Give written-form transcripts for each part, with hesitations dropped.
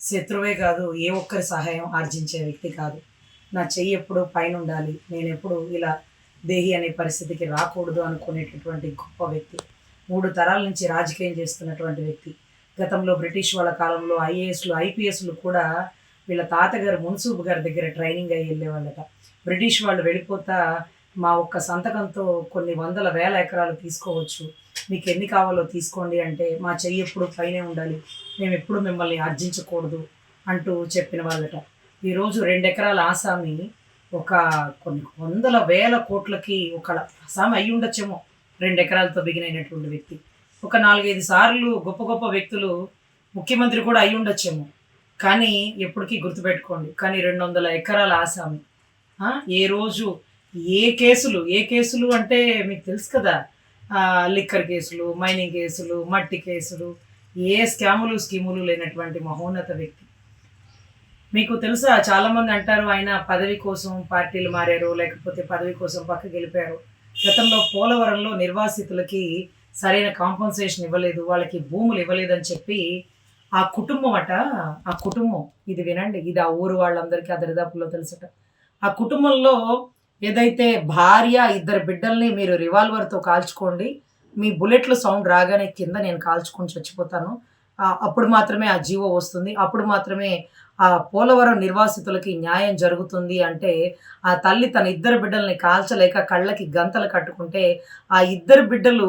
శత్రువే కాదు, ఏ ఒక్కరి సహాయం ఆర్జించే వ్యక్తి కాదు. నా చెయ్యి ఎప్పుడు పైనుండాలి, నేనెప్పుడు ఇలా దేహి అనే పరిస్థితికి రాకూడదు అనుకునేటటువంటి గొప్ప వ్యక్తి. 3 తరాల నుంచి రాజకీయం చేస్తున్నటువంటి వ్యక్తి. గతంలో బ్రిటిష్ వాళ్ళ కాలంలో ఐఏఎస్‌లు, ఐపీఎస్‌లు కూడా వీళ్ళ తాతగారు మున్సూబు గారి దగ్గర ట్రైనింగ్ అయ్యి ఎళ్ళేవాళ్ళట. బ్రిటిష్ వాళ్ళు వెళ్ళిపోతా, మా ఒక్క సంతకంతో కొన్ని వందల వేల ఎకరాలు తీసుకోవచ్చు. మీకెన్ని కావాలో తీసుకోండి అంటే, మా చెయ్యి ఎప్పుడు పైనే ఉండాలి, మేమెప్పుడు మిమ్మల్ని ఆర్జించకూడదు అంటూ చెప్పిన వాళ్ళట. ఈరోజు 2 ఎకరాల ఆసామి ఒక కొన్ని వందల వేల కోట్లకి ఒకళ్ళ ఆసామి అయ్యుండొచ్చేమో. 2 ఎకరాలతో బిగినైనటువంటి వ్యక్తి. ఒక 4, 5 సార్లు గొప్ప గొప్ప వ్యక్తులు ముఖ్యమంత్రి కూడా అయ్యుండొచ్చేమో. కానీ ఎప్పటికీ గుర్తుపెట్టుకోండి. కానీ 200 ఎకరాల ఆసామి. ఆ! ఏ రోజు ఏ కేసులు అంటే మీకు తెలుసు కదా! లిక్కర్ కేసులు, మైనింగ్ కేసులు, మట్టి కేసులు, ఏ స్కాములు, స్కీములు లేనటువంటి మహోన్నత వ్యక్తి. మీకు తెలుసా, చాలామంది అంటారు ఆయన పదవి కోసం పార్టీలు మారారు, లేకపోతే పదవి కోసం పక్కకెళ్ళిపోయారు. గతంలో పోలవరంలో నిర్వాసితులకి సరైన కాంపెన్సేషన్ ఇవ్వలేదు, వాళ్ళకి భూములు ఇవ్వలేదని చెప్పి ఆ కుటుంబం అట, ఆ కుటుంబం ఇది వినండి, ఇది ఆ ఊరు వాళ్ళందరికీ ఆ దరిదాపుల్లో తెలుసట. ఆ కుటుంబంలో ఏదైతే భార్య, 2 బిడ్డల్ని మీరు రివాల్వర్‌తో కాల్చుకోండి, మీ బుల్లెట్‌లు సౌండ్ రాగానే కింద నేను కాల్చుకొని చచ్చిపోతాను. అప్పుడు మాత్రమే ఆ జీవో వస్తుంది. అప్పుడు మాత్రమే ఆ పోలవరం నిర్వాసితులకి న్యాయం జరుగుతుంది అంటే, ఆ తల్లి తన 2 బిడ్డల్ని కాల్చలేక కళ్ళకి గంతలు కట్టుకుంటే, ఆ 2 బిడ్డలు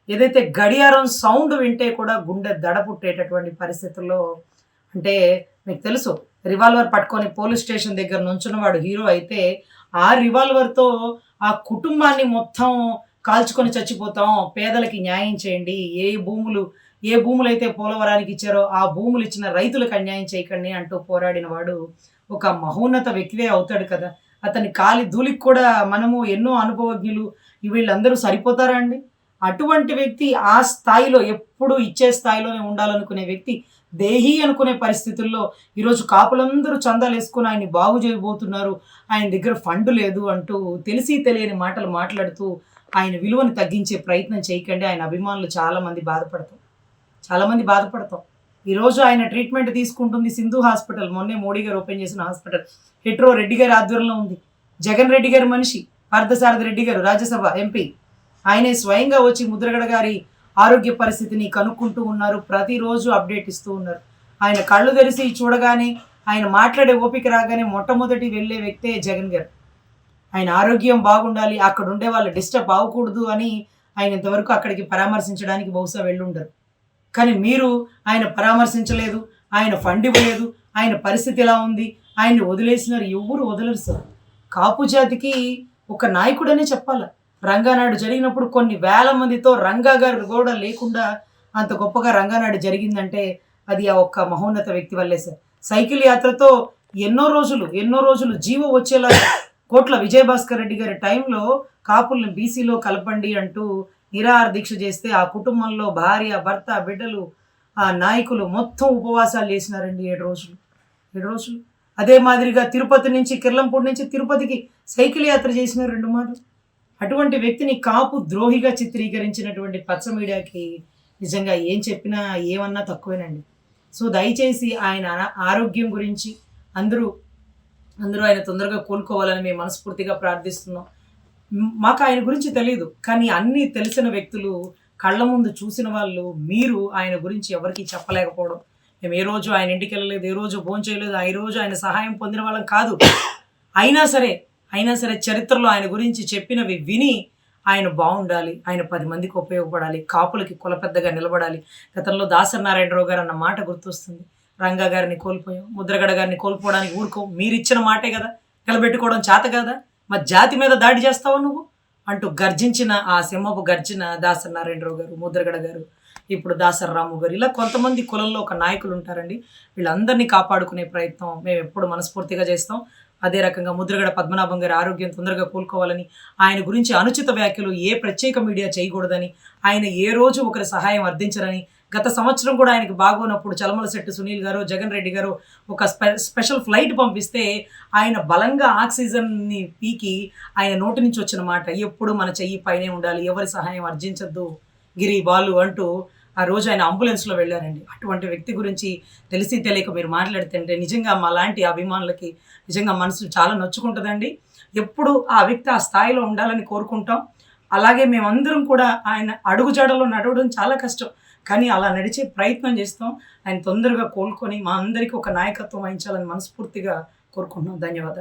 ఏదైతే గడియారం సౌండ్ వింటే కూడా గుండె దడ పుట్టేటటువంటి పరిస్థితుల్లో, అంటే మీకు తెలుసు, రివాల్వర్ పట్టుకొని పోలీస్ స్టేషన్ దగ్గర నుంచున్నవాడు హీరో అయితే, ఆ రివాల్వర్‌తో ఆ కుటుంబాన్ని మొత్తం కాల్చుకొని చచ్చిపోతాం, పేదలకి న్యాయం చేయండి, ఏ భూములైతే పోలవరానికి ఇచ్చారో ఆ భూములు ఇచ్చిన రైతులకు అన్యాయం చేయకండి అంటూ పోరాడిన వాడు ఒక మహోన్నత వ్యక్తివే అవుతాడు కదా! అతని కాలి ధూళికి కూడా మనము ఎన్నో అనుభవజ్ఞులు వీళ్ళందరూ సరిపోతారా అండి? అటువంటి వ్యక్తి ఆ స్థాయిలో ఎప్పుడూ ఇచ్చే స్థాయిలోనే ఉండాలనుకునే వ్యక్తి, దేహి అనుకునే పరిస్థితుల్లో ఈరోజు కాపులందరూ చందాలేసుకొని ఆయన్ని బాగు చేయబోతున్నారు, ఆయన దగ్గర ఫండ్ లేదు అంటూ తెలిసి తెలియని మాటలు మాట్లాడుతూ ఆయన విలువను తగ్గించే ప్రయత్నం చేయకండి. ఆయన అభిమానులు చాలామంది బాధపడతాం. ఈరోజు ఆయన ట్రీట్మెంట్ తీసుకుంటుంది సింధు హాస్పిటల్. మొన్నే మోడీ గారు ఓపెన్ చేసిన హాస్పిటల్. హెట్రో రెడ్డి గారి ఆధ్వర్యంలో ఉంది. జగన్ రెడ్డి గారి మనిషి పార్థసారథి రెడ్డి గారు, రాజ్యసభ ఎంపీ, ఆయనే స్వయంగా వచ్చి ముద్రగడ గారి ఆరోగ్య పరిస్థితిని కనుక్కుంటూ ఉన్నారు. ప్రతిరోజు అప్డేట్ ఇస్తూ ఉన్నారు. ఆయన కళ్ళు తెరిసి చూడగానే, ఆయన మాట్లాడే ఓపిక రాగానే మొట్టమొదటి వెళ్ళే వ్యక్తే జగన్ గారు. ఆయన ఆరోగ్యం బాగుండాలి, అక్కడ ఉండే వాళ్ళు డిస్టర్బ్ అవ్వకూడదు అని ఆయన ఇంతవరకు అక్కడికి పరామర్శించడానికి బహుశా వెళ్ళుండరు. కానీ మీరు ఆయన పరామర్శించలేదు, ఆయన ఫండ్ ఇవ్వలేదు, ఆయన పరిస్థితి ఎలా ఉంది, ఆయన్ని వదిలేసినారు. ఎవ్వరు వదలరు సార్. కాపు జాతికి ఒక నాయకుడనే చెప్పాల. రంగానాడు జరిగినప్పుడు కొన్ని వేల మందితో రంగా గారు కూడా లేకుండా అంత గొప్పగా రంగానాడు జరిగిందంటే అది ఆ ఒక్క మహోన్నత వ్యక్తి వల్లే సార్. సైకిల్ యాత్రతో ఎన్నో రోజులు జీవో వచ్చేలా కోట్ల విజయభాస్కర్ రెడ్డి గారి టైంలో కాపుల్ని బీసీలో కలపండి అంటూ నిరాహార దీక్ష చేస్తే ఆ కుటుంబంలో భార్య, భర్త, బిడ్డలు, ఆ నాయకులు మొత్తం ఉపవాసాలు చేసినారండి 7 రోజులు. అదే మాదిరిగా తిరుపతి నుంచి, కిర్లంపూడి నుంచి తిరుపతికి సైకిల్ యాత్ర చేసిన 2 మార్లు. అటువంటి వ్యక్తిని కాపు ద్రోహిగా చిత్రీకరించినటువంటి పచ్చ మీడియాకి నిజంగా ఏం చెప్పినా, ఏమన్నా తక్కువేనండి. సో దయచేసి ఆయన ఆరోగ్యం గురించి అందరూ అందరూ ఆయన తొందరగా కోలుకోవాలని మేము మనస్ఫూర్తిగా ప్రార్థిస్తున్నాం. మాకు ఆయన గురించి తెలీదు. కానీ అన్నీ తెలిసిన వ్యక్తులు, కళ్ళ ముందు చూసిన వాళ్ళు, మీరు ఆయన గురించి ఎవరికీ చెప్పలేకపోవడం. మేము ఏ రోజు ఆయన ఇంటికెళ్ళలేదు, ఏ రోజు భోంచేయలేదు, ఏ రోజు ఆయన సహాయం పొందిన వాళ్ళం కాదు. అయినా సరే చరిత్రలో ఆయన గురించి చెప్పినవి విని ఆయన బాగుండాలి, ఆయన 10 మందికి ఉపయోగపడాలి, కాపులకి కులపెద్దగా నిలబడాలి. గతంలో దాసరి నారాయణరావు గారు అన్న మాట గుర్తొస్తుంది. రంగా గారిని కోల్పోయాం, ముద్రగడ గారిని కోల్పోవడానికి ఊరుకోం, మీరిచ్చిన మాటే కదా, నిలబెట్టుకోవడం చేత కదా, మా జాతి మీద దాడి చేస్తావా నువ్వు అంటూ గర్జించిన ఆ సింహపు గర్జన దాసరి నారాయణరావు గారు, ముద్రగడ గారు, ఇప్పుడు దాసరి రాము గారు, ఇలా కొంతమంది కులంలో ఒక నాయకులు ఉంటారండి. వీళ్ళందరినీ కాపాడుకునే ప్రయత్నం మేము ఎప్పుడు మనస్ఫూర్తిగా చేస్తాం. అదే రకంగా ముద్రగడ పద్మనాభం గారి ఆరోగ్యం తొందరగా కోలుకోవాలని, ఆయన గురించి అనుచిత వ్యాఖ్యలు ఏ ప్రత్యేక మీడియా చేయకూడదని, ఆయన ఏ రోజు ఒకరి సహాయం అర్థించరని, గత సంవత్సరం కూడా ఆయనకు బాగోనప్పుడు చలమలశెట్టి సునీల్ గారు, జగన్ రెడ్డి గారు ఒక స్పెషల్ ఫ్లైట్ పంపిస్తే ఆయన బలంగా ఆక్సిజన్ని పీకి ఆయన నోటి నుంచి వచ్చిన మాట ఎప్పుడు మన చెయ్యి పైనే ఉండాలి, ఎవరి సహాయం అర్జించద్దు గిరి బాలు అంటూ ఆ రోజు ఆయన అంబులెన్స్లో వెళ్ళారండి. అటువంటి వ్యక్తి గురించి తెలిసి తెలియక మీరు మాట్లాడుతుంటే నిజంగా మా లాంటి అభిమానులకి నిజంగా మనసు చాలా నొచ్చుకుంటుందండి. ఎప్పుడు ఆ వ్యక్తి ఆ స్థాయిలో ఉండాలని కోరుకుంటాం. అలాగే మేమందరం కూడా ఆయన అడుగుజాడలో నడవడం చాలా కష్టం. కానీ అలా నడిచే ప్రయత్నం చేస్తాం. ఆయన తొందరగా కోలుకొని మా అందరికీ ఒక నాయకత్వం వహించాలని మనస్ఫూర్తిగా కోరుకుంటున్నాం. ధన్యవాదాలు.